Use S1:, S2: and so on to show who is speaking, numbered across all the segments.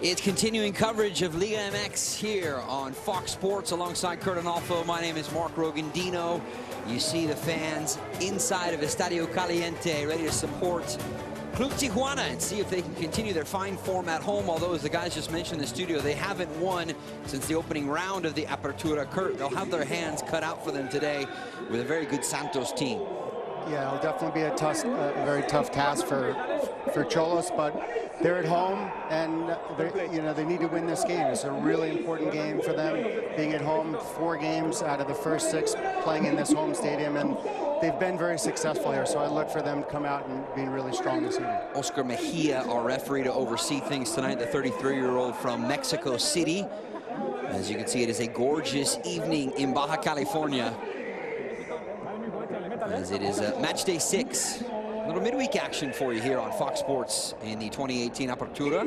S1: It's continuing coverage of Liga MX here on Fox Sports alongside Kurt Analfo. My name is Mark Rogandino. You see the fans inside of Estadio Caliente ready to support Club Tijuana and see if they can continue their fine form at home. Although, as the guys just mentioned in the studio, they haven't won since the opening round of the Apertura. Kurt, they'll have their hands cut out for them today with a very good Santos team.
S2: Yeah, it'll definitely be a very tough task for Xolos, but they're at home, and they need to win this game. It's a really important game for them, being at home. 4 games out of the first 6 playing in this home stadium, and they've been very successful here. So I look for them to come out and be really strong this evening.
S1: Oscar Mejia, our referee to oversee things tonight, the 33-year-old from Mexico City. As you can see, it is a gorgeous evening in Baja California, as it is match day 6. A little midweek action for you here on Fox Sports in the 2018 Apertura.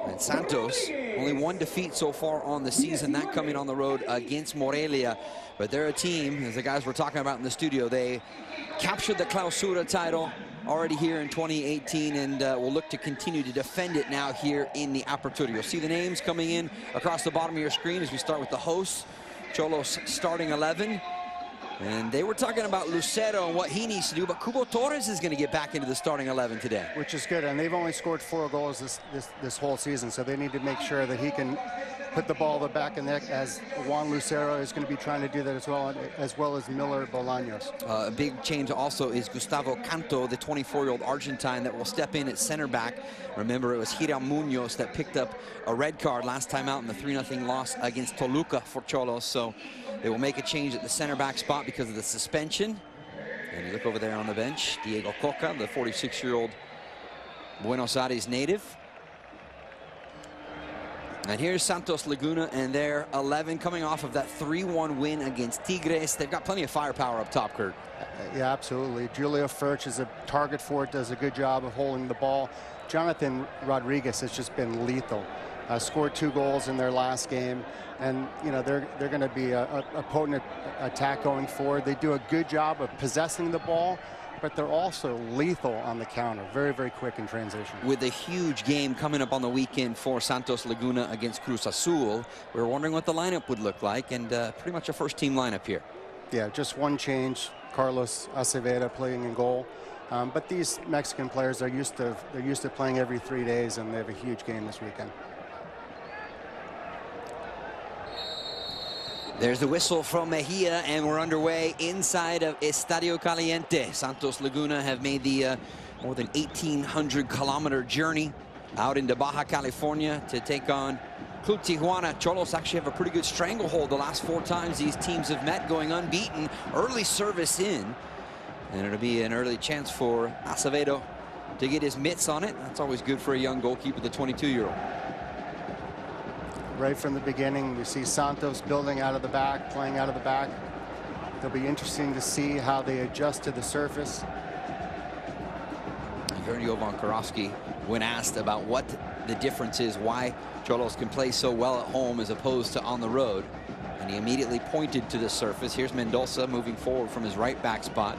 S1: And Santos, only 1 defeat so far on the season, that coming on the road against Morelia. But they're a team, as the guys were talking about in the studio, they captured the Clausura title already here in 2018 and will look to continue to defend it now here in the Apertura. You'll see the names coming in across the bottom of your screen as we start with the hosts. Xolos starting 11. And they were talking about Lucero and what he needs to do, but Cubo Torres is going to get back into the starting 11 today.
S2: Which is good, and they've only scored 4 goals this whole season, so they need to make sure that he can put the ball in the back of the net, as Juan Lucero is going to be trying to do that as well as Miller Bolaños.
S1: A big change also is Gustavo Canto, the 24-year-old Argentine that will step in at center back. Remember, it was Hiram Munoz that picked up a red card last time out in the 3-0 loss against Toluca for Xolos, so they will make a change at the center back spot because of the suspension. And you look over there on the bench, Diego Coca, the 46-year-old Buenos Aires native. And here's Santos Laguna and their 11 coming off of that 3-1 win against Tigres. They've got plenty of firepower up top, Kurt.
S2: Yeah, absolutely. Julio Furch is a target for it, does a good job of holding the ball. Jonathan Rodriguez has just been lethal. Scored 2 goals in their last game, and they're going to be a potent attack going forward. They do a good job of possessing the ball, but they're also lethal on the counter. Very, very quick in transition. With
S1: a huge game coming up on the weekend for Santos Laguna against Cruz Azul, we were wondering what the lineup would look like, and pretty much a first-team lineup here.
S2: Yeah, just one change. Carlos Acevedo playing in goal. But these Mexican players are used to playing every 3 days, and they have a huge game this weekend.
S1: There's the whistle from Mejia, and we're underway inside of Estadio Caliente. Santos Laguna have made the more than 1,800-kilometer journey out into Baja California to take on Club Tijuana. Xolos actually have a pretty good stranglehold the last 4 times these teams have met, going unbeaten. Early service in, and it'll be an early chance for Acevedo to get his mitts on it. That's always good for a young goalkeeper, the 22-year-old.
S2: Right from the beginning, we see Santos building out of the back, playing out of the back. It'll be interesting to see how they adjust to the surface.
S1: You heard Jovan Karofsky when asked about what the difference is, why Xolos can play so well at home as opposed to on the road. And he immediately pointed to the surface. Here's Mendoza moving forward from his right back spot.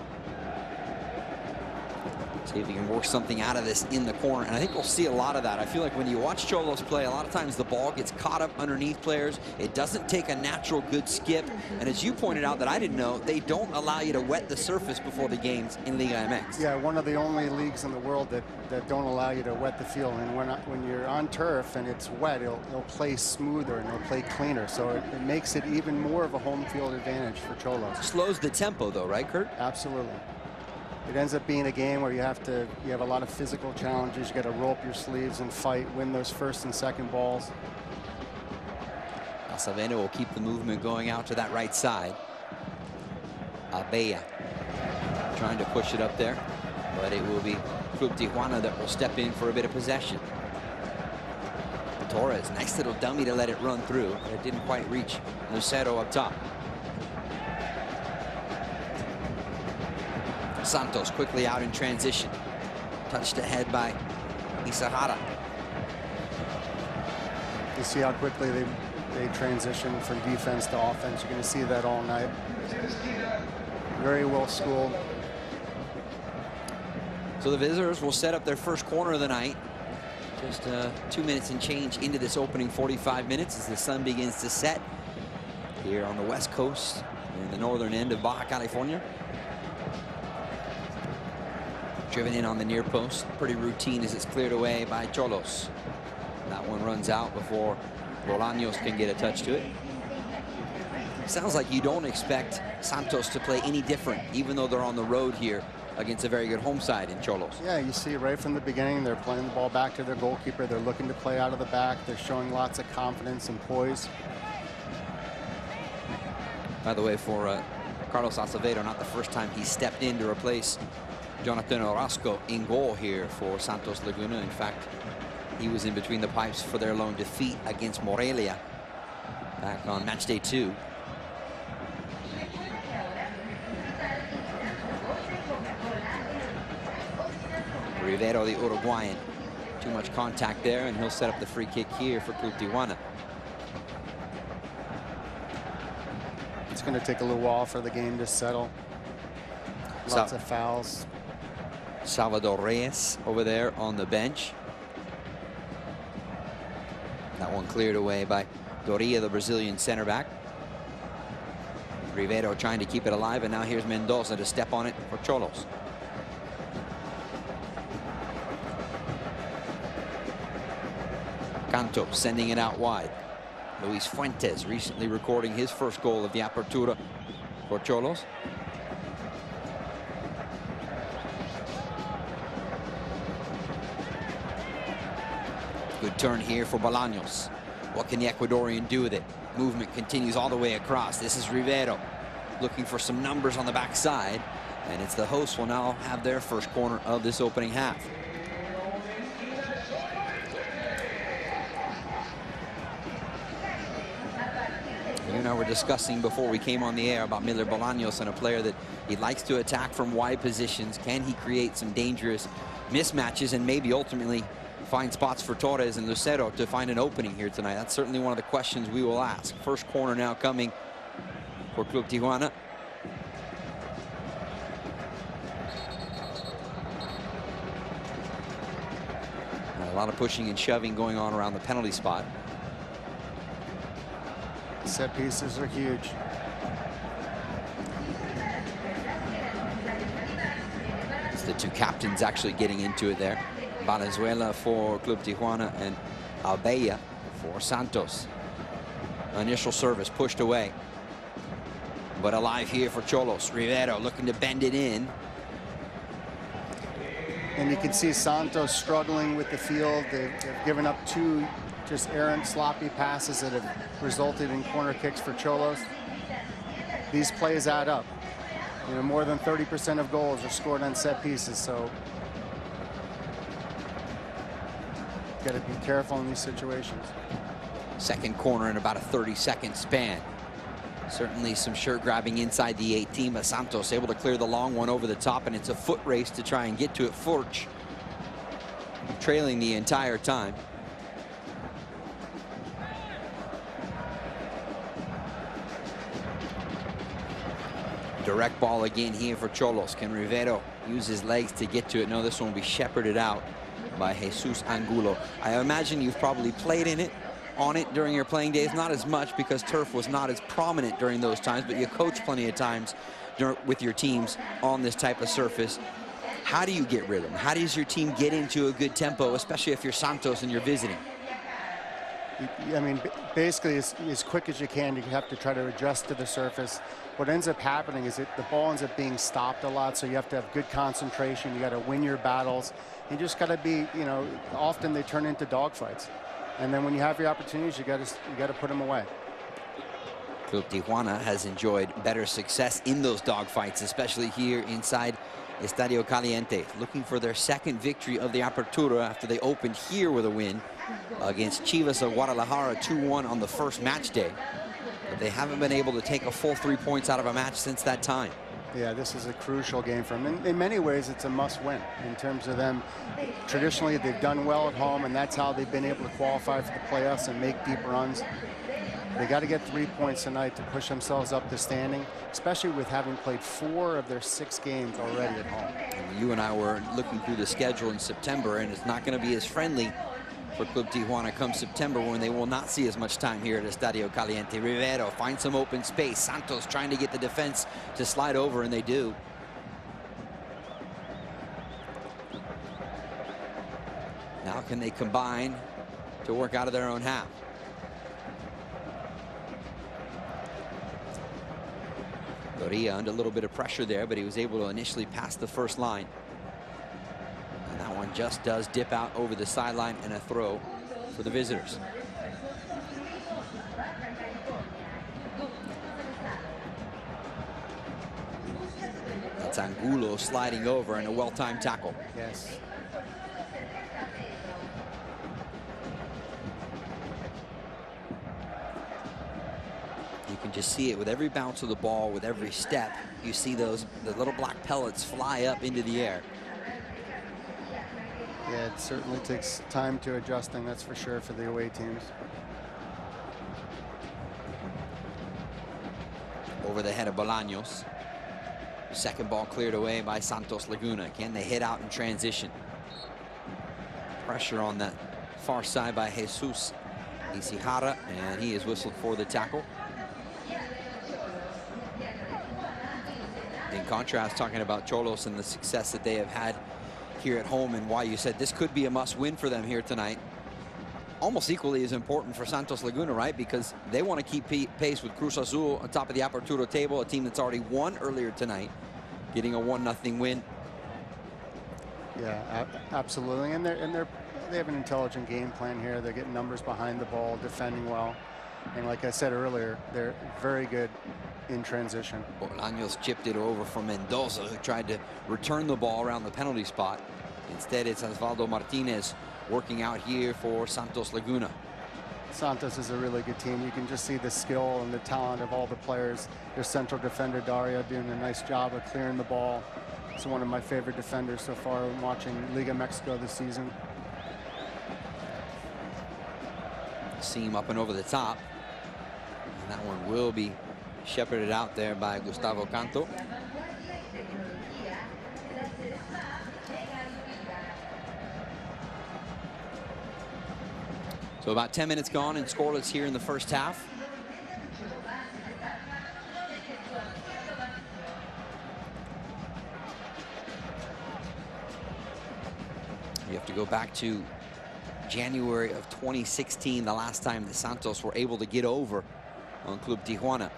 S1: See if he can work something out of this in the corner, and I think we'll see a lot of that. I feel like when you watch Xolos play, a lot of times the ball gets caught up underneath players. It doesn't take a natural good skip, and as you pointed out that I didn't know, they don't allow you to wet the surface before the games in Liga MX.
S2: Yeah, one of the only leagues in the world that don't allow you to wet the field, and when you're on turf and it's wet, it'll play smoother and it'll play cleaner, so it makes it even more of a home field advantage for Xolos.
S1: Slows the tempo though, right, Kurt?
S2: Absolutely. It ends up being a game where you have a lot of physical challenges. You got to roll up your sleeves and fight, win those first and second balls.
S1: Acevedo will keep the movement going out to that right side. Abella trying to push it up there, but it will be Club Tijuana that will step in for a bit of possession. Torres, nice little dummy to let it run through, but it didn't quite reach Lucero up top. Santos quickly out in transition. Touched ahead by Isahara.
S2: You see how quickly they transition from defense to offense. You're going to see that all night. Very well schooled.
S1: So the visitors will set up their first corner of the night. Just 2 minutes and change into this opening 45 minutes as the sun begins to set here on the west coast in the northern end of Baja California. Driven in on the near post, pretty routine as it's cleared away by Xolos. That one runs out before Bolaños can get a touch to it. Sounds like you don't expect Santos to play any different, even though they're on the road here against a very good home side in Xolos.
S2: Yeah, you see right from the beginning, they're playing the ball back to their goalkeeper. They're looking to play out of the back. They're showing lots of confidence and poise.
S1: By the way, for Carlos Acevedo, not the first time he stepped in to replace Jonathan Orozco in goal here for Santos Laguna. In fact, he was in between the pipes for their lone defeat against Morelia back on match day 2. Rivero, the Uruguayan. Too much contact there, and he'll set up the free kick here for Club Tijuana.
S2: It's going to take a little while for the game to settle. Lots of fouls.
S1: Salvador Reyes over there on the bench. That one cleared away by Doria, the Brazilian center back. Rivero trying to keep it alive, and now here's Mendoza to step on it for Xolos. Canto sending it out wide. Luis Fuentes recently recording his first goal of the Apertura for Xolos. Good turn here for Bolaños. What can the Ecuadorian do with it? Movement continues all the way across. This is Rivero looking for some numbers on the backside, and it's the hosts will now have their first corner of this opening half. You and I were discussing before we came on the air about Miller Bolaños and a player that he likes to attack from wide positions. Can he create some dangerous mismatches and maybe ultimately find spots for Torres and Lucero to find an opening here tonight? That's certainly one of the questions we will ask. First corner now coming for Club Tijuana. A lot of pushing and shoving going on around the penalty spot.
S2: Set pieces are huge.
S1: It's the two captains actually getting into it there. Valenzuela for Club Tijuana and Albella for Santos. Initial service pushed away, but alive here for Xolos. Rivero looking to bend it in.
S2: And you can see Santos struggling with the field. They've given up 2 just errant, sloppy passes that have resulted in corner kicks for Xolos. These plays add up. You know, more than 30% of goals are scored on set pieces, so got to be careful in these situations.
S1: Second corner in about a 30-second span. Certainly some shirt grabbing inside the 18, but Santos able to clear the long one over the top, and it's a foot race to try and get to it. Furch trailing the entire time. Direct ball again here for Xolos. Can Rivero use his legs to get to it? No, this one will be shepherded out by Jesus Angulo. I imagine you've probably played on it during your playing days. Not as much because turf was not as prominent during those times, but you coach plenty of times with your teams on this type of surface. How do you get rhythm? How does your team get into a good tempo, especially if you're Santos and you're visiting?
S2: I mean, basically, as quick as you can, you have to try to adjust to the surface. What ends up happening is that the ball ends up being stopped a lot, so you have to have good concentration. You got to win your battles. You just got to be, you know, often they turn into dogfights. And then when you have your opportunities, you got to put them away.
S1: Club Tijuana has enjoyed better success in those dogfights, especially here inside Estadio Caliente, looking for their second victory of the Apertura after they opened here with a win against Chivas of Guadalajara 2-1 on the first match day. But they haven't been able to take a full 3 points out of a match since that time.
S2: Yeah, this is a crucial game for them. In many ways, it's a must-win in terms of them. Traditionally, they've done well at home, and that's how they've been able to qualify for the playoffs and make deep runs. They got to get 3 points tonight to push themselves up the standing, especially with having played 4 of their 6 games already at home.
S1: And you and I were looking through the schedule in September, and it's not going to be as friendly for Club Tijuana come September, when they will not see as much time here at Estadio Caliente. Rivero finds some open space. Santos trying to get the defense to slide over, and they do. Now can they combine to work out of their own half? Doria under a little bit of pressure there, but he was able to initially pass the first line. And that one just does dip out over the sideline, and a throw for the visitors. That's Angulo sliding over, and a well-timed tackle.
S2: Yes.
S1: You can just see it with every bounce of the ball, with every step. You see the little black pellets fly up into the air.
S2: Yeah, it certainly takes time to adjusting, that's for sure, for the away teams.
S1: Over the head of Bolaños. Second ball cleared away by Santos Laguna. Can they hit out in transition? Pressure on that far side by Jesus Ishihara, and he is whistled for the tackle. In contrast, talking about Xolos and the success that they have had here at home, and why you said this could be a must-win for them here tonight. Almost equally as important for Santos Laguna, right? Because they want to keep pace with Cruz Azul on top of the Apertura table, a team that's already won earlier tonight, getting a 1-0 win.
S2: Yeah, absolutely. And they have an intelligent game plan here. They're getting numbers behind the ball, defending well. And like I said earlier, they're very good in transition.
S1: Bolaños chipped it over from Mendoza, who tried to return the ball around the penalty spot. Instead, it's Osvaldo Martinez working out here for Santos Laguna.
S2: Santos is a really good team. You can just see the skill and the talent of all the players. Their central defender, Dario, doing a nice job of clearing the ball. He's one of my favorite defenders so far when watching Liga Mexico this season.
S1: Seam up and over the top. And that one will be shepherded out there by Gustavo Canto. So about 10 minutes gone and scoreless here in the first half. You have to go back to January of 2016, the last time the Santos were able to get over on Club Tijuana,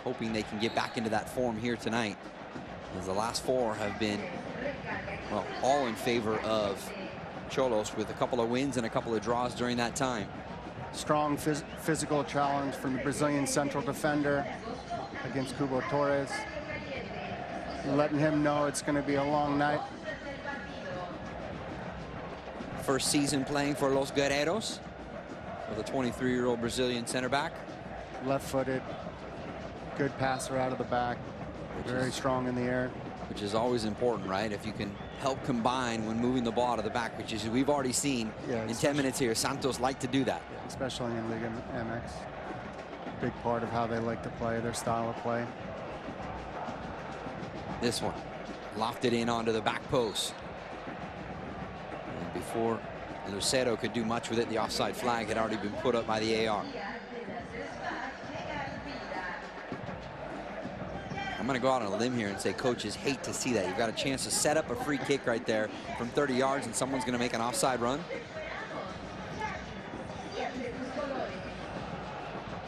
S1: hoping they can get back into that form here tonight, as the last 4 have been, well, all in favor of Xolos, with a couple of wins and a couple of draws during that time.
S2: Strong physical challenge from the Brazilian central defender against Cubo Torres, letting him know it's going to be a long night.
S1: First season playing for Los Guerreros, with a 23-year-old Brazilian center back.
S2: Left-footed, good passer out of the back, very strong in the air.
S1: Which is always important, right? If you can help combine when moving the ball out of the back, which is we've already seen in 10 minutes here. Santos like to do that.
S2: Especially in Liga MX. Big part of how they like to play, their style of play.
S1: This one, lofted in onto the back post. And before Lucero could do much with it, the offside flag had already been put up by the AR. I'm going to go out on a limb here and say coaches hate to see that. You've got a chance to set up a free kick right there from 30 yards, and someone's going to make an offside run.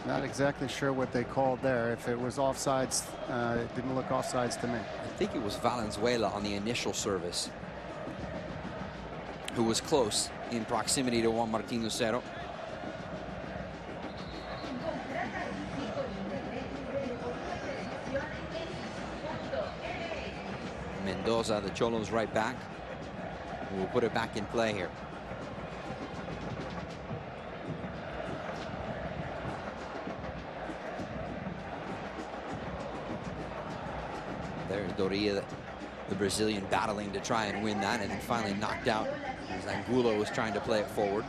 S2: Not exactly sure what they called there. If it was offsides, it didn't look offsides to me.
S1: I think it was Valenzuela on the initial service, who was close in proximity to Juan Martín Lucero. Mendoza, the Xolos right back, will put it back in play here. There's Doria, the Brazilian, battling to try and win that, and then finally knocked out as Angulo was trying to play it forward.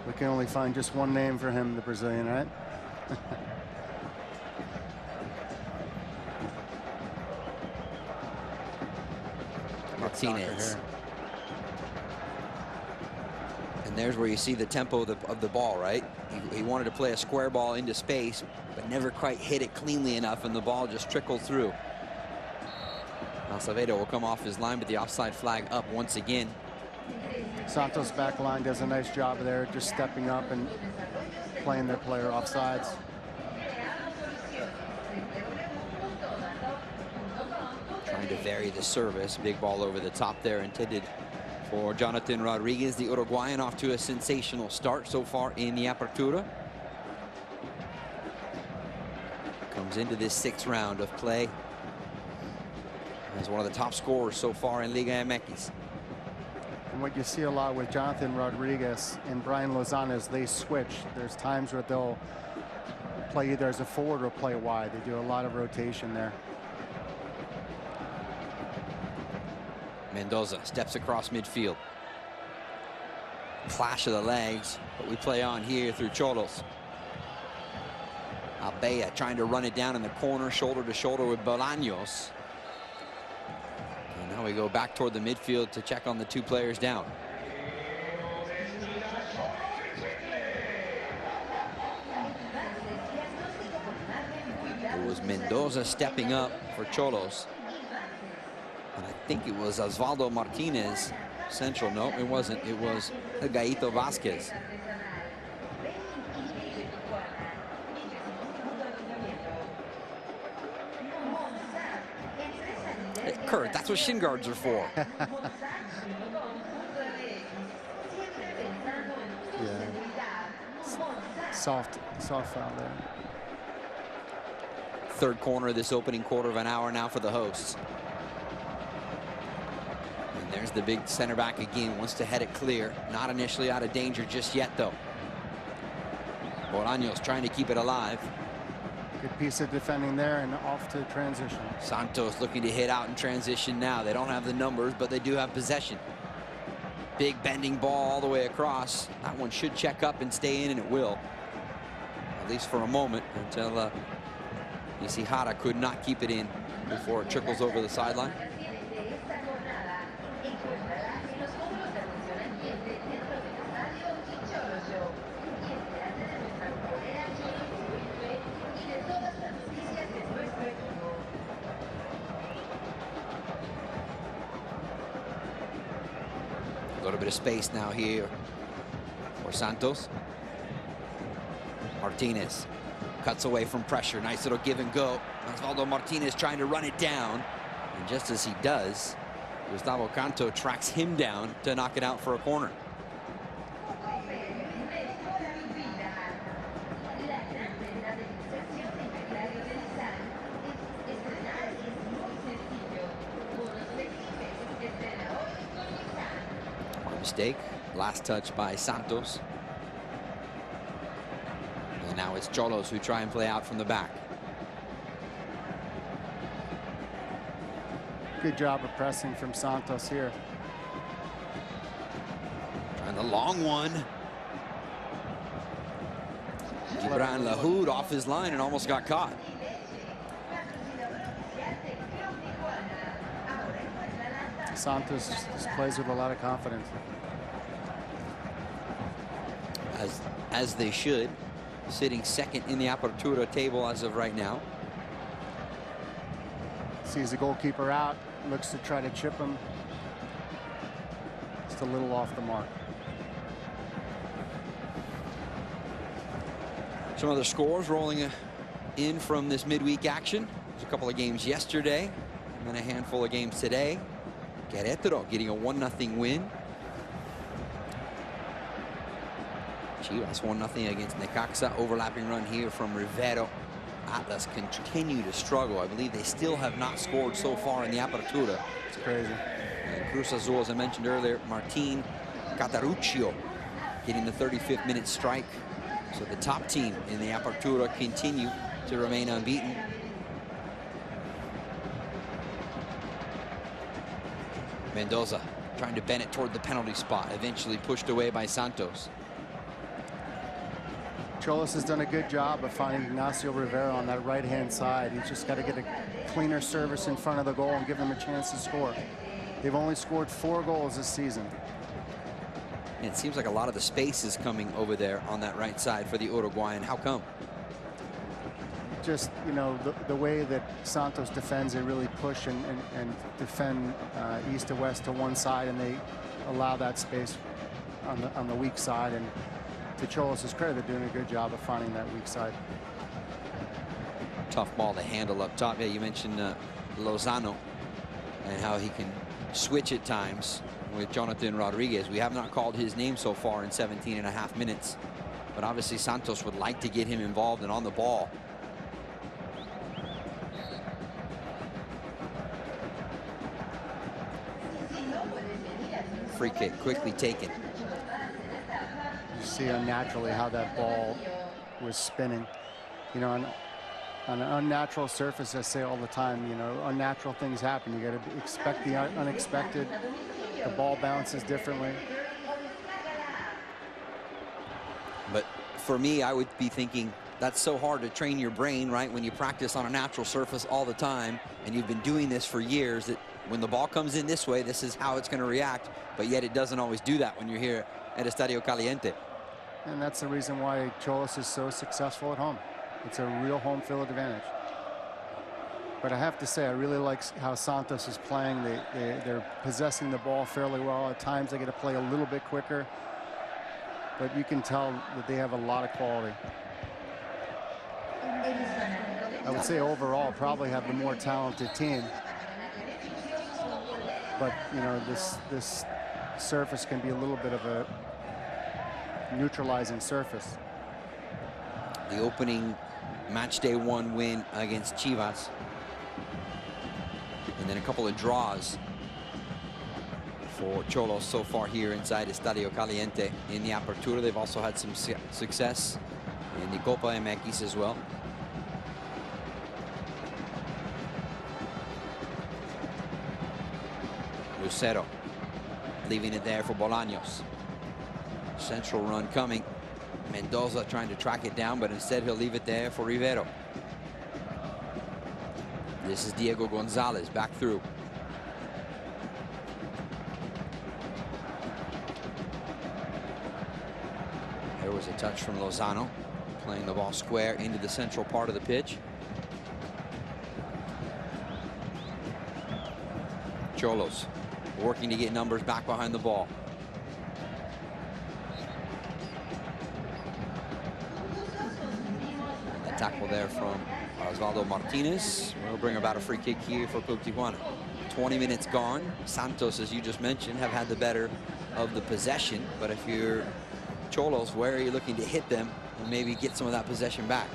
S2: We can only find just one name for him, the Brazilian, right?
S1: Martinez. And there's where you see the tempo of the ball, right? He wanted to play a square ball into space, but never quite hit it cleanly enough, and the ball just trickled through. Acevedo will come off his line, but the offside flag up once again.
S2: Santos back line does a nice job there, just stepping up and playing their player offsides.
S1: Trying to vary the service. Big ball over the top there, intended for Jonathan Rodriguez, the Uruguayan, off to a sensational start so far in the Apertura. Comes into this 6th round of play as one of the top scorers so far in Liga MX.
S2: And what you see a lot with Jonathan Rodriguez and Brian Lozano is they switch. There's times where they'll play either as a forward or play wide. They do a lot of rotation there.
S1: Mendoza steps across midfield. Clash of the legs, but we play on here through Xolos. Abella trying to run it down in the corner, shoulder to shoulder with Bolaños. And now we go back toward the midfield to check on the 2 players down. It was Mendoza stepping up for Xolos. And I think it was Osvaldo Martinez, central. No, it wasn't. It was Gaito Vasquez. Hey, Kurt, that's what shin guards are for.
S2: Yeah. Soft foul there.
S1: 3rd corner of this opening quarter of an hour now for the hosts. There's the big center back again, wants to head it clear. Not initially out of danger just yet, though. Bolaños trying to keep it alive.
S2: Good piece of defending there and off to transition.
S1: Santos looking to hit out in transition now. They don't have the numbers, but they do have possession. Big bending ball all the way across. That one should check up and stay in, and it will. At least for a moment, until Ishihara could not keep it in before it trickles over the sideline. A little bit of space now here for Santos. Martinez cuts away from pressure. Nice little give and go. Osvaldo Martinez trying to run it down. And just as he does, Gustavo Canto tracks him down to knock it out for a corner. Mistake. Last touch by Santos. And now it's Xolos who try and play out from the back.
S2: Good job of pressing from Santos here.
S1: Trying the long one. Gibran Lahoud off his line and almost got caught.
S2: Santos just plays with a lot of confidence.
S1: As they should. Sitting 2nd in the Apertura table as of right now.
S2: Sees the goalkeeper out, looks to try to chip him. Just a little off the mark.
S1: Some other scores rolling in from this midweek action. There's a couple of games yesterday and then a handful of games today. Querétaro getting a 1-0 win. Chivas 1-0 against Necaxa. Overlapping run here from Rivero. Atlas continue to struggle. I believe they still have not scored so far in the Apertura.
S2: It's crazy.
S1: And Cruz Azul, as I mentioned earlier, Martin Cataruccio getting the 35th minute strike. So the top team in the Apertura continue to remain unbeaten. Mendoza trying to bend it toward the penalty spot, eventually pushed away by Santos.
S2: Xolos has done a good job of finding Ignacio Rivera on that right-hand side. He's just got to get a cleaner service in front of the goal and give them a chance to score. They've only scored 4 goals this season.
S1: It seems like a lot of the space is coming over there on that right side for the Uruguayan. How come?
S2: Just, you know, the way that Santos defends, they really push and defend east to west to one side, and they allow that space on the weak side. And to Xolos' credit, they're doing a good job of finding that weak side.
S1: Tough ball to handle up top. Yeah, you mentioned Lozano and how he can switch at times with Jonathan Rodriguez. We have not called his name so far in 17.5 minutes, but obviously Santos would like to get him involved and on the ball. Free kick quickly taken.
S2: You see unnaturally how that ball was spinning. You know, on an unnatural surface, I say all the time, you know, unnatural things happen. You got to expect the unexpected. The ball bounces differently.
S1: But for me, I would be thinking that's so hard to train your brain, right? When you practice on a natural surface all the time and you've been doing this for years, that when the ball comes in this way, this is how it's going to react. But yet it doesn't always do that when you're here at Estadio Caliente.
S2: And that's the reason why Xolos is so successful at home. It's a real home field advantage. But I have to say, I really like how Santos is playing. They're possessing the ball fairly well. At times they get to play a little bit quicker. But you can tell that they have a lot of quality. I would say overall probably have the more talented team. But, you know, this surface can be a little bit of a neutralizing surface.
S1: The opening match day 1 win against Chivas, and then a couple of draws for Xolos so far here inside Estadio Caliente. In the Apertura, they've also had some success in the Copa MX as well. Lucero leaving it there for Bolaños. Central run coming. Mendoza trying to track it down, but instead he'll leave it there for Rivero. This is Diego Gonzalez back through. There was a touch from Lozano, playing the ball square into the central part of the pitch. Xolos working to get numbers back behind the ball. A tackle there from Osvaldo Martinez. We'll bring about a free kick here for Club Tijuana. 20 minutes gone. Santos, as you just mentioned, have had the better of the possession. But if you're Xolos, where are you looking to hit them and maybe get some of that possession back?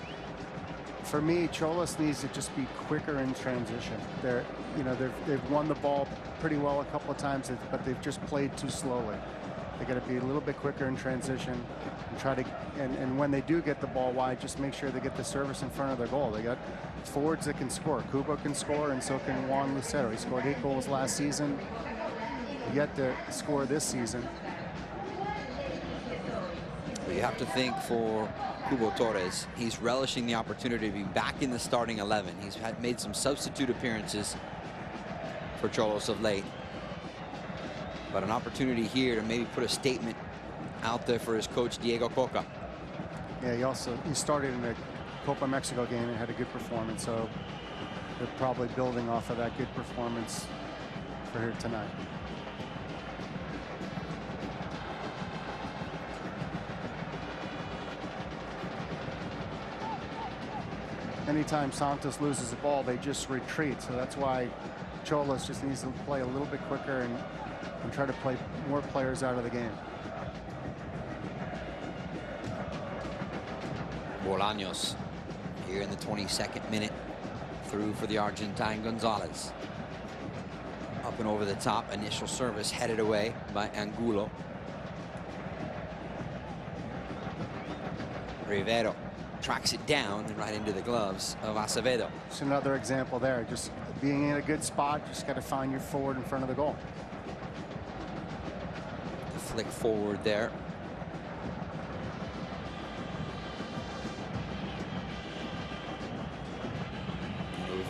S2: For me, Xolos needs to just be quicker in transition. They've won the ball pretty well a couple of times, but they've just played too slowly. They got to be a little bit quicker in transition and try to. And when they do get the ball wide, just make sure they get the service in front of their goal. They got forwards that can score. Kubo can score, and so can Juan Lucero. He scored 8 goals last season. Yet to score this season.
S1: But you have to think for Kubo Torres, he's relishing the opportunity to be back in the starting 11. He's made some substitute appearances for Xolos of late. But an opportunity here to maybe put a statement out there for his coach, Diego Coca.
S2: Yeah, he started in the Copa Mexico game and had a good performance. So they're probably building off of that good performance for here tonight. Anytime Santos loses the ball, they just retreat. So that's why Xolos just needs to play a little bit quicker and try to play more players out of the game.
S1: Bolaños here in the 22nd minute, through for the Argentine Gonzalez. Up and over the top, initial service headed away by Angulo. Rivero tracks it down and right into the gloves of Acevedo.
S2: It's another example there, just being in a good spot, just got to find your forward in front of the goal.
S1: The flick forward there.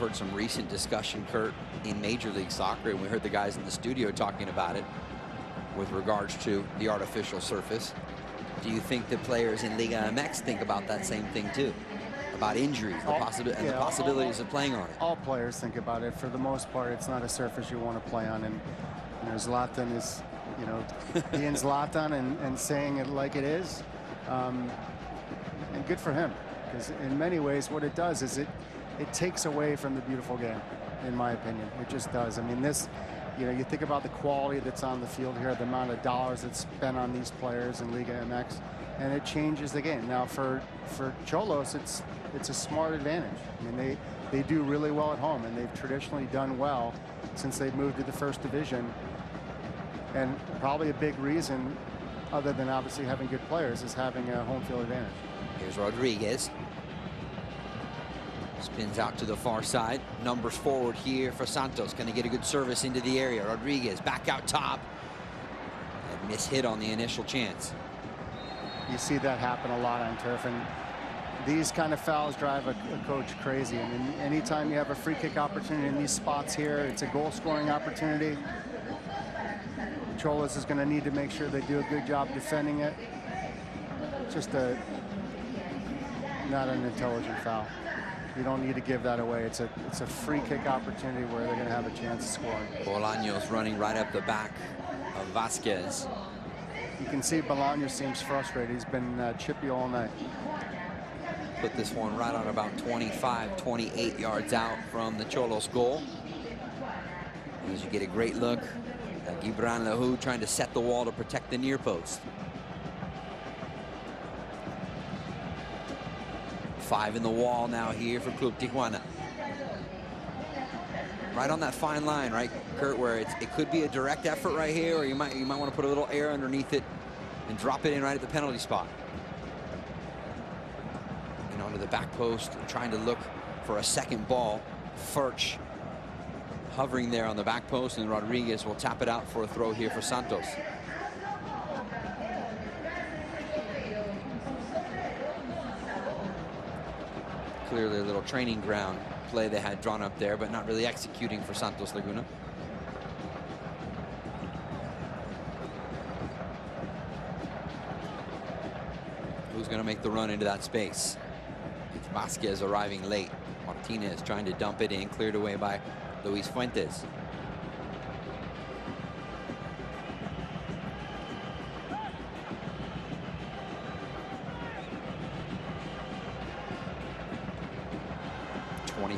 S1: heard some recent discussion, Kurt, in Major League Soccer, and we heard the guys in the studio talking about it with regards to the artificial surface. Do you think the players in Liga MX think about that same thing too? About injuries, the possibilities of playing on it?
S2: All players think about it. For the most part, it's not a surface you want to play on. And you know, Zlatan is, you know, being Zlatan and saying it like it is. And good for him, because in many ways what it does is it takes away from the beautiful game, in my opinion. It just does. I mean, this, you know, you think about the quality that's on the field here, the amount of dollars that's spent on these players in Liga MX, and it changes the game. Now for Xolos, it's a smart advantage. I mean, they do really well at home, and they've traditionally done well since they've moved to the first division. And probably a big reason, other than obviously having good players, is having a home field advantage.
S1: Here's Rodriguez. Spins out to the far side. Numbers forward here for Santos. Going to get a good service into the area. Rodriguez back out top. And miss hit on the initial chance.
S2: You see that happen a lot on turf, and these kind of fouls drive a coach crazy. I mean, anytime you have a free kick opportunity in these spots here, it's a goal scoring opportunity. Xolos is going to need to make sure they do a good job defending it. Just not an intelligent foul. You don't need to give that away. It's a free kick opportunity where they're going to have a chance of scoring.
S1: Bolaños running right up the back of Vasquez.
S2: You can see Bolaños seems frustrated. He's been chippy all night.
S1: Put this one right on about 25, 28 yards out from the Xolos goal. As you get a great look at Gibran Lahu trying to set the wall to protect the near post. 5 in the wall now here for Club Tijuana. Right on that fine line, right, Kurt, where it could be a direct effort right here, or you might want to put a little air underneath it and drop it in right at the penalty spot. And onto the back post, trying to look for a second ball. Furch hovering there on the back post, and Rodriguez will tap it out for a throw here for Santos. Clearly a little training ground play they had drawn up there, but not really executing for Santos Laguna. Who's going to make the run into that space? It's Vasquez arriving late. Martinez trying to dump it in, cleared away by Luis Fuentes.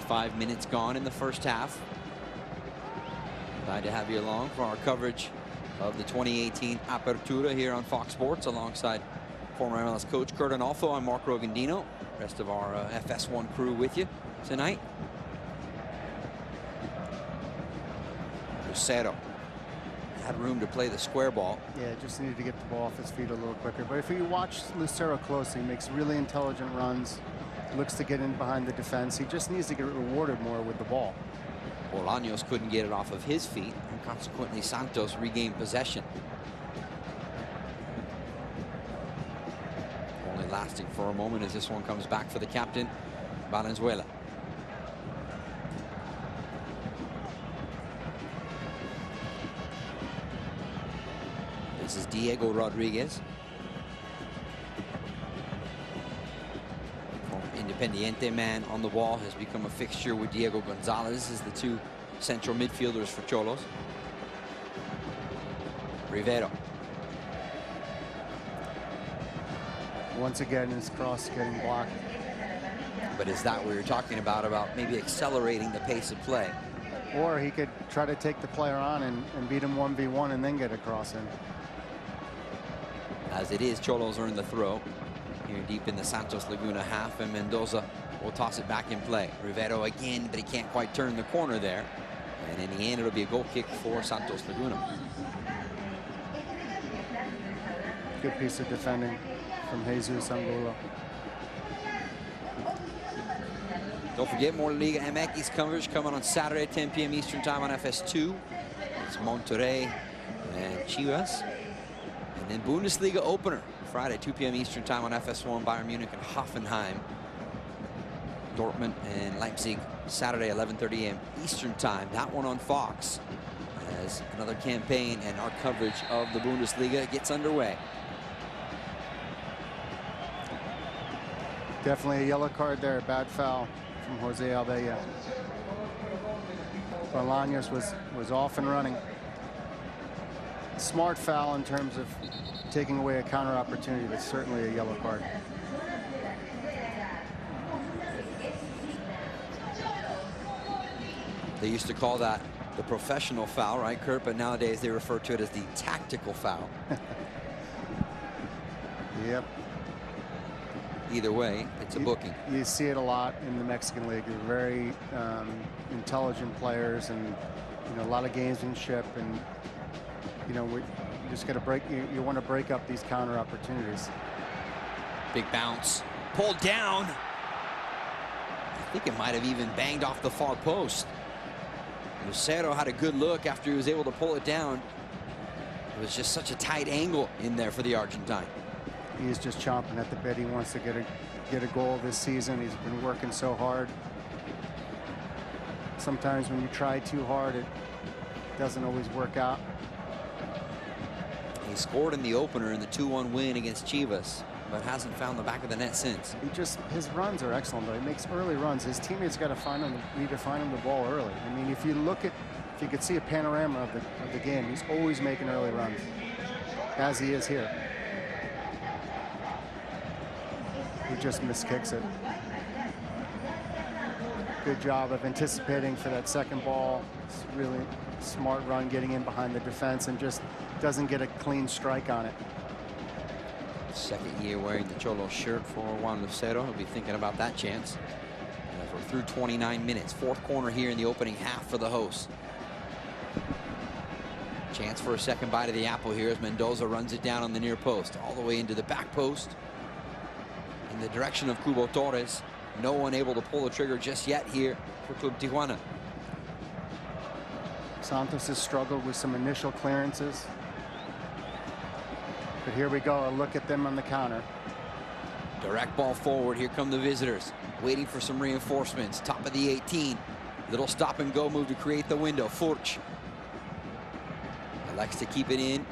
S1: Five minutes gone in the first half. Glad to have you along for our coverage of the 2018 Apertura here on Fox Sports alongside former MLS coach Kurt Arnolfo. I'm Mark Rogandino. Rest of our FS1 crew with you tonight. Lucero had room to play the square ball.
S2: Yeah, just needed to get the ball off his feet a little quicker. But if you watch Lucero closely, he makes really intelligent runs. Looks to get in behind the defense. He just needs to get rewarded more with the ball.
S1: Bolaños couldn't get it off of his feet, and consequently Santos regained possession. Only lasting for a moment as this one comes back for the captain, Valenzuela. This is Diego Rodriguez. Independiente man on the wall, has become a fixture with Diego Gonzalez as the two central midfielders for Xolos. Rivero.
S2: Once again, his cross getting blocked.
S1: But is that what you're talking about maybe accelerating the pace of play?
S2: Or he could try to take the player on and beat him 1v1 and then get a cross in.
S1: As it is, Xolos earn the throw. Here deep in the Santos Laguna half, and Mendoza will toss it back in play. Rivero again, but he can't quite turn the corner there. And in the end, it'll be a goal kick for Santos Laguna.
S2: Good piece of defending from Jesus Angulo.
S1: Don't forget, more Liga MX coverage coming on Saturday, 10 p.m. Eastern time on FS2. It's Monterrey and Chivas. And then Bundesliga opener Friday, 2 p.m. Eastern time on FS1, Bayern Munich and Hoffenheim. Dortmund and Leipzig, Saturday, 11:30 a.m. Eastern Time. That one on Fox, as another campaign and our coverage of the Bundesliga gets underway.
S2: Definitely a yellow card there, bad foul from Jose Albella. Bolaños was off and running. Smart foul in terms of taking away a counter opportunity, but certainly a yellow card.
S1: They used to call that the professional foul, right, Kurt? But nowadays they refer to it as the tactical foul.
S2: Yep.
S1: Either way, it's a booking.
S2: You see it a lot in the Mexican League. They're very intelligent players, and a lot of gamesmanship, and we just got to break. You want to break up these counter opportunities.
S1: Big bounce, pulled down. I think it might have even banged off the far post. Lucero had a good look after he was able to pull it down. It was just such a tight angle in there for the Argentine.
S2: He's just chomping at the bit. He wants to get a goal this season. He's been working so hard. Sometimes when you try too hard, it doesn't always work out.
S1: He scored in the opener in the 2-1 win against Chivas, but hasn't found the back of the net since.
S2: His runs are excellent, though. He makes early runs. His teammates got to need to find him the ball early. I mean, if you could see a panorama of the game, he's always making early runs, as he is here. He just miskicks it. Good job of anticipating for that second ball. It's really smart run, getting in behind the defense, and just doesn't get a clean strike on it.
S1: Second year wearing the Xolos shirt for Juan Lucero. He'll be thinking about that chance. As we're through 29 minutes. Fourth corner here in the opening half for the hosts. Chance for a second bite of the apple here as Mendoza runs it down on the near post, all the way into the back post in the direction of Cubo Torres. No one able to pull the trigger just yet here for Club Tijuana.
S2: Santos has struggled with some initial clearances. But here we go, a look at them on the counter.
S1: Direct ball forward. Here come the visitors, waiting for some reinforcements. Top of the 18. Little stop and go move to create the window. Furch likes to keep it in.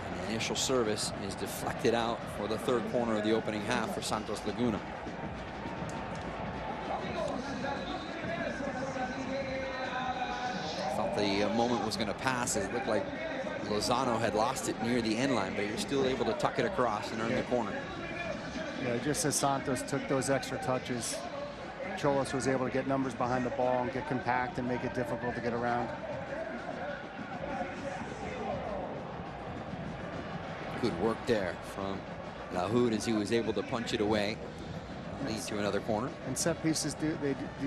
S1: And the initial service is deflected out for the third corner of the opening half for Santos Laguna. Thought the moment was going to pass, as it looked like Lozano had lost it near the end line, but he was still able to tuck it across and earn the corner.
S2: Yeah, just as Santos took those extra touches, Xolos was able to get numbers behind the ball and get compact and make it difficult to get around.
S1: Good work there from Lahoud as he was able to punch it away, lead to another corner.
S2: And set pieces do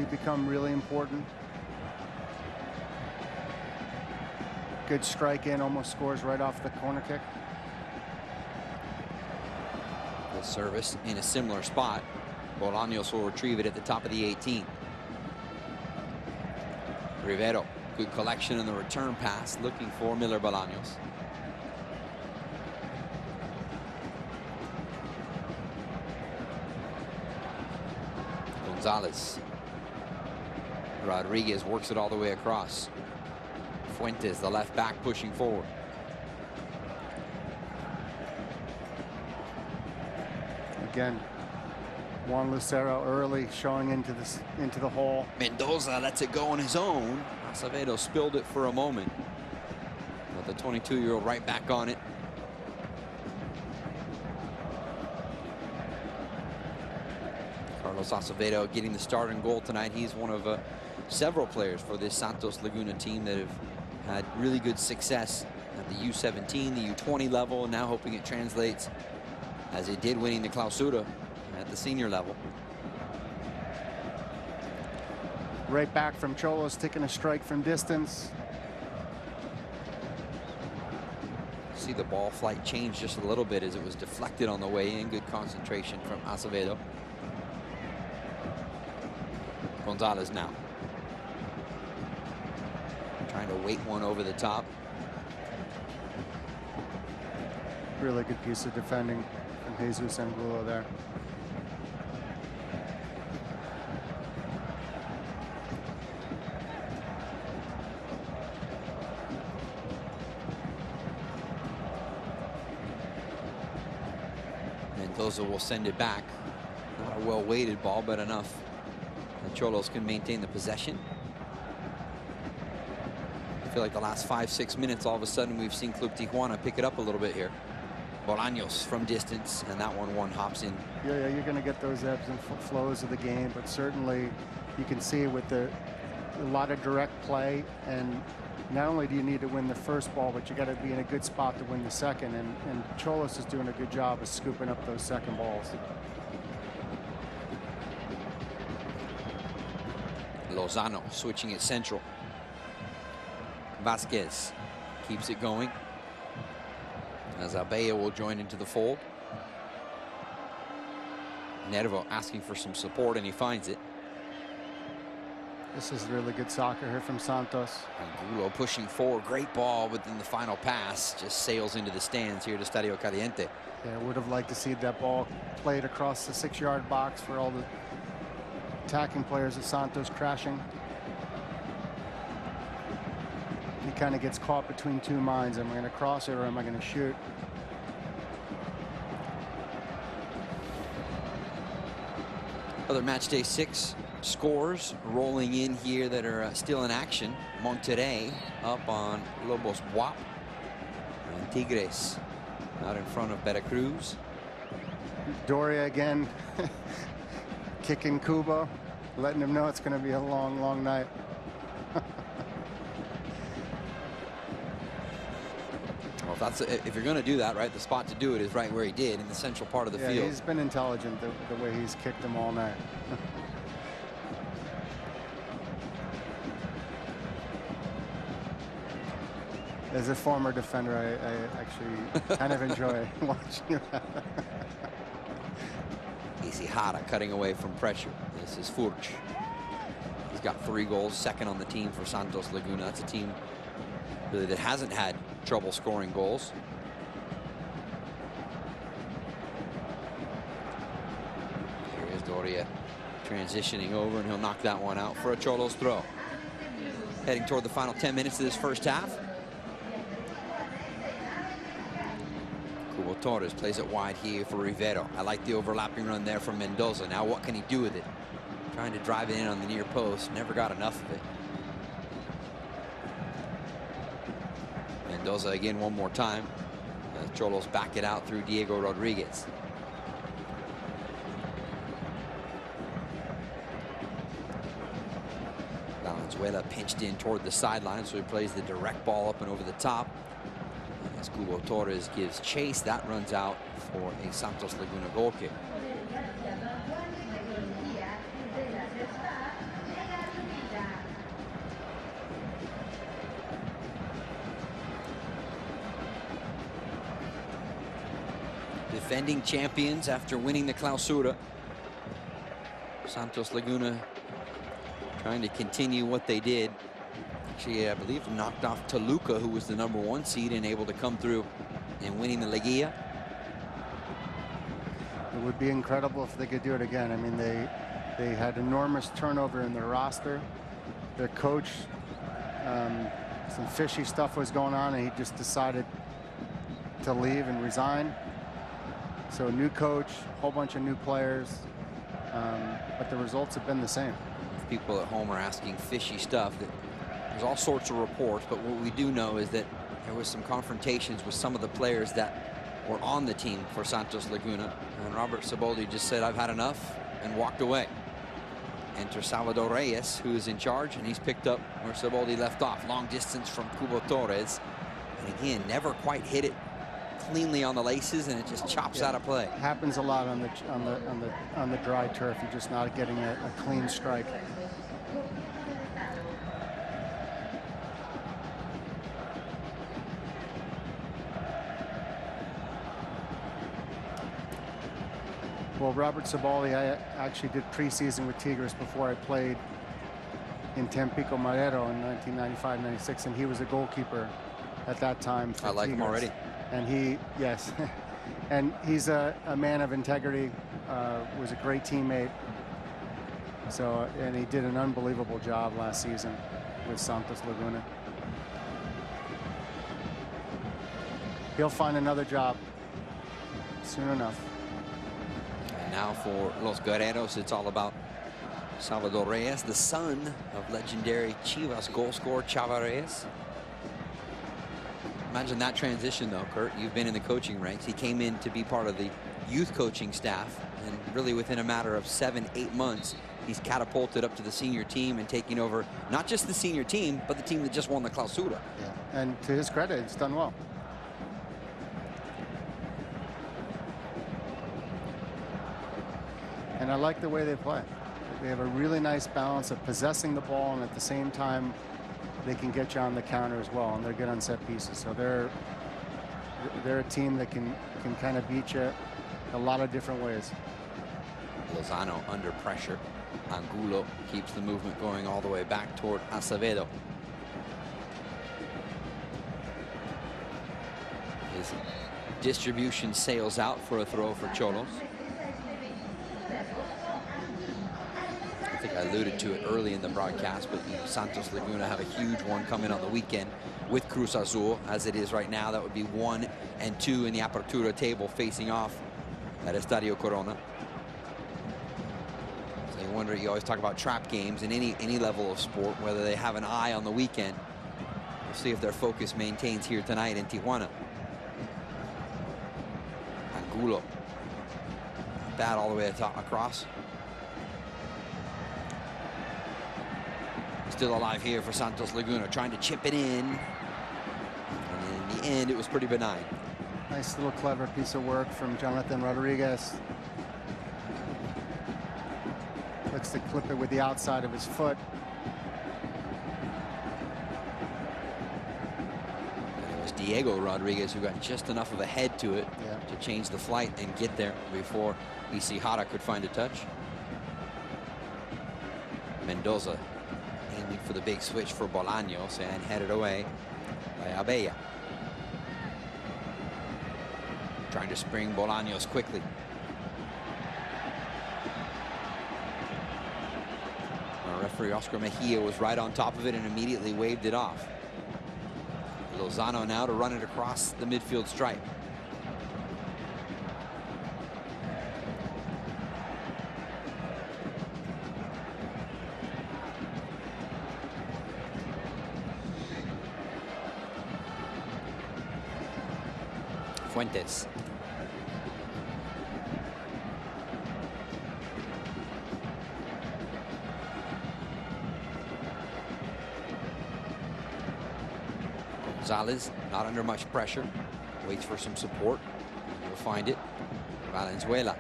S2: become really important. Good strike in, almost scores right off the corner kick.
S1: Good service in a similar spot. Bolaños will retrieve it at the top of the 18. Rivero, good collection in the return pass, looking for Miller Bolaños. Gonzalez. Rodriguez works it all the way across. Fuentes, the left back, pushing forward.
S2: Again, Juan Lucero early showing into the hole.
S1: Mendoza lets it go on his own. Acevedo spilled it for a moment, but the 22-year-old right back on it. Carlos Acevedo getting the start and goal tonight. He's one of several players for this Santos Laguna team that have had really good success at the U17, the U20 level, and now hoping it translates as it did winning the Clausura at the senior level.
S2: Right back from Xolos, taking a strike from distance.
S1: See the ball flight change just a little bit as it was deflected on the way in. Good concentration from Acevedo. Gonzalez now trying to weight one over the top.
S2: Really good piece of defending from Jesus Angulo there.
S1: Mendoza will send it back. Not a well-weighted ball, but enough. And Xolos can maintain the possession. I feel like the last 5-6 minutes, all of a sudden, we've seen Club Tijuana pick it up a little bit here. Bolaños from distance, and that one hops in.
S2: Yeah, you're going to get those ebbs and flows of the game, but certainly you can see with a lot of direct play, and not only do you need to win the first ball, but you got to be in a good spot to win the second, and Xolos is doing a good job of scooping up those second balls.
S1: Lozano switching it central. Vasquez keeps it going as Abella will join into the fold. Nervo asking for some support, and he finds it.
S2: This is really good soccer here from Santos.
S1: Angulo pushing forward, great ball, but then the final pass just sails into the stands here to Estadio Caliente.
S2: Yeah, I would have liked to see that ball played across the 6-yard box for all the attacking players of Santos crashing. He kind of gets caught between two minds. Am I going to cross it or am I going to shoot?
S1: Other match day 6 scores rolling in here that are still in action. Monterrey up on Lobos Buap, and Tigres out in front of Veracruz.
S2: Doria again kicking Cuba, letting him know it's going to be a long night.
S1: Well, if you're going to do that, right, the spot to do it is right where he did, in the central part of the field.
S2: He's been intelligent the way he's kicked them all night. As a former defender, I actually kind of enjoy watching that.
S1: Isihara cutting away from pressure. This is Furch. He's got 3 goals, second on the team for Santos Laguna. That's a team really that hasn't had trouble scoring goals. Here is Doria transitioning over, and he'll knock that one out for a Xolos throw. Heading toward the final 10 minutes of this first half. Cubo Torres plays it wide here for Rivero. I like the overlapping run there from Mendoza. Now what can he do with it? Trying to drive it in on the near post. Never got enough of it. Mendoza again one more time. Xolos back it out through Diego Rodriguez. Valenzuela pinched in toward the sideline, so he plays the direct ball up and over the top. As Cubo Torres gives chase, that runs out for a Santos Laguna goal kick. Defending champions after winning the Clausura. Santos Laguna trying to continue what they did. Actually, I believe knocked off Toluca, who was the #1 seed, and able to come through and winning the Liguilla.
S2: It would be incredible if they could do it again. I mean, they had enormous turnover in their roster. Their coach, some fishy stuff was going on, and he just decided to leave and resign. So a new coach, a whole bunch of new players, but the results have been the same.
S1: If people at home are asking fishy stuff, there's all sorts of reports, but what we do know is that there was some confrontations with some of the players that were on the team for Santos Laguna, and Robert Siboldi just said, "I've had enough," and walked away. Enter Salvador Reyes, who is in charge, and he's picked up where Siboldi left off. Long distance from Cubo Torres, and again, never quite hit it cleanly on the laces, and it just chops out of play.
S2: Happens a lot on the dry turf. You're just not getting a clean strike. Well, Robert Siboldi, I actually did preseason with Tigres before I played in Tampico Madero in 1995-96, and he was a goalkeeper at that time for
S1: I like
S2: Tigres.
S1: him already.
S2: And yes, and he's a man of integrity, was a great teammate. So, and he did an unbelievable job last season with Santos Laguna. He'll find another job soon enough.
S1: Now for Los Guerreros, it's all about Salvador Reyes, the son of legendary Chivas goal scorer Chava Reyes. Imagine that transition, though, Kurt. You've been in the coaching ranks. He came in to be part of the youth coaching staff, and really within a matter of 7-8 months, he's catapulted up to the senior team and taking over not just the senior team, but the team that just won the Clausura.
S2: Yeah, and to his credit, it's done well. And I like the way they play. They have a really nice balance of possessing the ball, and at the same time, they can get you on the counter as well, and they're good on set pieces. So they're a team that can kind of beat you a lot of different ways.
S1: Lozano under pressure. Angulo keeps the movement going all the way back toward Acevedo. His distribution sails out for a throw for Xolos. I think I alluded to it early in the broadcast, but Santos Laguna have a huge one coming on the weekend with Cruz Azul. As it is right now, that would be 1 and 2 in the Apertura table facing off at Estadio Corona. So you wonder, you always talk about trap games in any level of sport, whether they have an eye on the weekend. We'll see if their focus maintains here tonight in Tijuana. Angulo. Bad all the way across. Still alive here for Santos Laguna, trying to chip it in. And in the end, it was pretty benign.
S2: Nice little clever piece of work from Jonathan Rodriguez. Looks to clip it with the outside of his foot.
S1: And it was Diego Rodriguez who got just enough of a head to it to change the flight and get there before Ishihara could find a touch. Mendoza aiming for the big switch for Bolaños and headed away by Abella. Trying to spring Bolaños quickly. Our referee Oscar Mejia was right on top of it and immediately waved it off. Lozano now to run it across the midfield stripe. Fuentes. Gonzalez not under much pressure. Waits for some support. We'll find it. Valenzuela.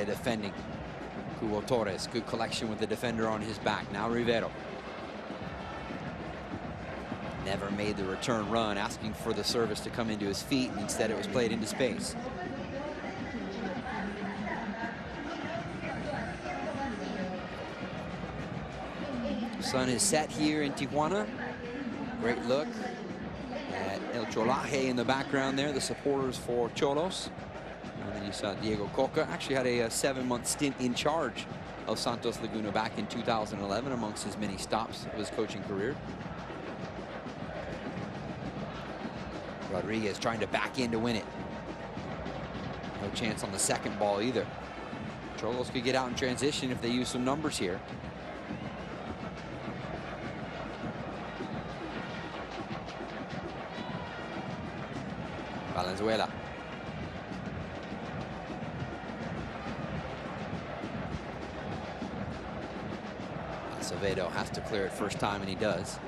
S1: Defending. Cubo Torres, good collection with the defender on his back. Now Rivero. Never made the return run, asking for the service to come into his feet, and instead it was played into space. Sun is set here in Tijuana. Great look at El Cholaje in the background there, the supporters for Xolos. And then you saw Diego Coca actually had a 7-month stint in charge of Santos Laguna back in 2011 amongst his many stops of his coaching career. Rodriguez trying to back in to win it. No chance on the second ball either. Xolos could get out in transition if they use some numbers here. Valenzuela. Acevedo has to clear it first time, and he does.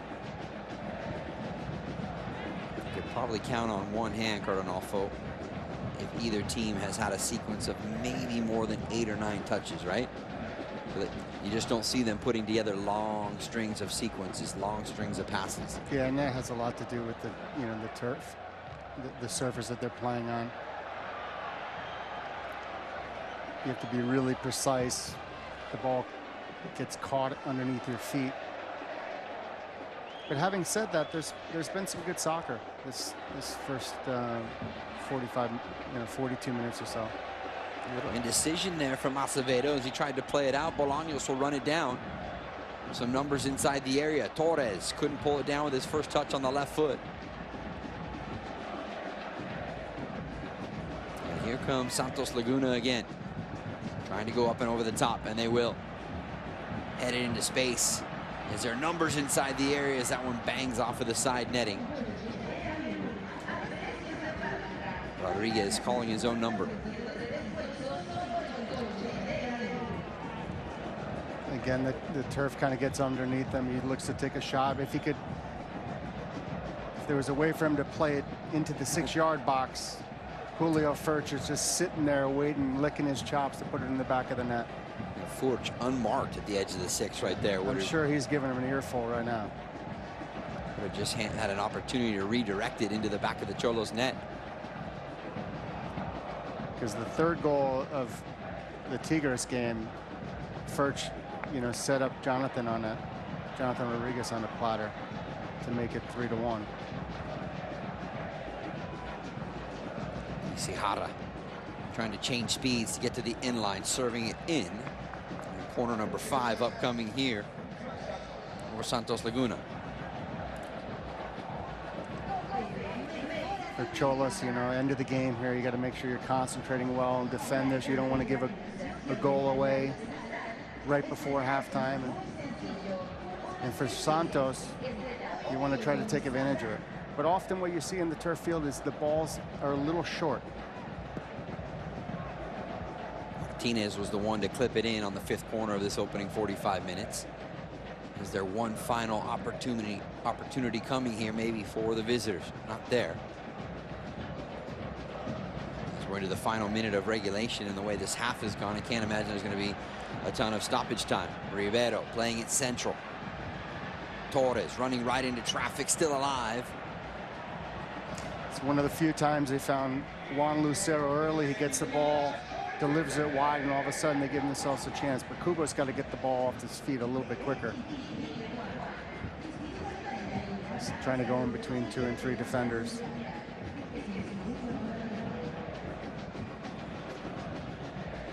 S1: You could probably count on one hand, Cardinalfo, if either team has had a sequence of maybe more than 8 or 9 touches, right? So that you just don't see them putting together long strings of sequences, long strings of passes.
S2: Yeah, and that has a lot to do with the turf, the surface that they're playing on. You have to be really precise. The ball gets caught underneath your feet. But having said that, there's been some good soccer this first 42 minutes or so.
S1: A little indecision there from Acevedo as he tried to play it out. Bolaños will run it down. Some numbers inside the area. Torres couldn't pull it down with his first touch on the left foot. And here comes Santos Laguna again. Trying to go up and over the top, and they will. Headed into space. Is there numbers inside the area as that one bangs off of the side netting? Rodriguez calling his own number.
S2: Again, the turf kind of gets underneath him. He looks to take a shot. If there was a way for him to play it into the 6-yard box, Julio Furch is just sitting there waiting, licking his chops to put it in the back of the net.
S1: Furch unmarked at the edge of the 6 right there.
S2: I'm sure he's giving him an earful right now.
S1: Would have just had an opportunity to redirect it into the back of the Xolos net.
S2: Because the third goal of the Tigres game, Furch, set up Jonathan Rodriguez on a platter to make it 3-1.
S1: You see Jara trying to change speeds to get to the inline, serving it in. Corner number 5 upcoming here for Santos Laguna.
S2: For Xolos, end of the game here, you got to make sure you're concentrating well and defend this. You don't want to give a goal away right before halftime. And for Santos, you want to try to take advantage of it. But often what you see in the turf field is the balls are a little short.
S1: Martinez was the one to clip it in on the 5th corner of this opening 45 minutes. Is there one final opportunity coming here maybe for the visitors? Not there. As we're into the final minute of regulation, and the way this half has gone, I can't imagine there's going to be a ton of stoppage time. Rivero playing it central. Torres running right into traffic, still alive.
S2: It's one of the few times they found Juan Lucero early. He gets the ball, delivers it wide, and all of a sudden they give themselves a chance. But Kubo's got to get the ball off his feet a little bit quicker. He's trying to go in between 2 and 3 defenders.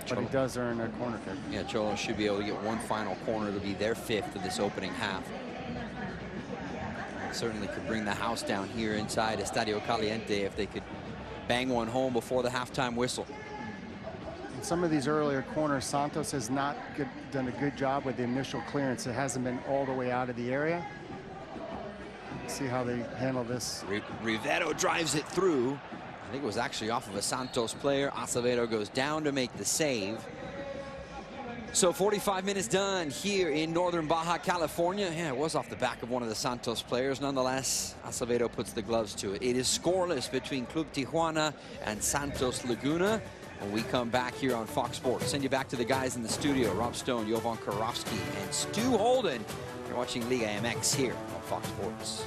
S2: But he does earn a corner kick.
S1: Yeah, Xolos should be able to get one final corner. It'll be their 5th of this opening half. Certainly could bring the house down here inside Estadio Caliente if they could bang one home before the halftime whistle.
S2: In some of these earlier corners, Santos has not done a good job with the initial clearance. It hasn't been all the way out of the area. Let's see how they handle this.
S1: Rivero drives it through. I think it was actually off of a Santos player. Acevedo goes down to make the save. So 45 minutes done here in northern Baja California. Yeah, it was off the back of one of the Santos players. Nonetheless, Acevedo puts the gloves to it. It is scoreless between Club Tijuana and Santos Laguna. When we come back here on Fox Sports, send you back to the guys in the studio, Rob Stone, Jovan Karofsky, and Stu Holden. You're watching Liga MX here on Fox Sports.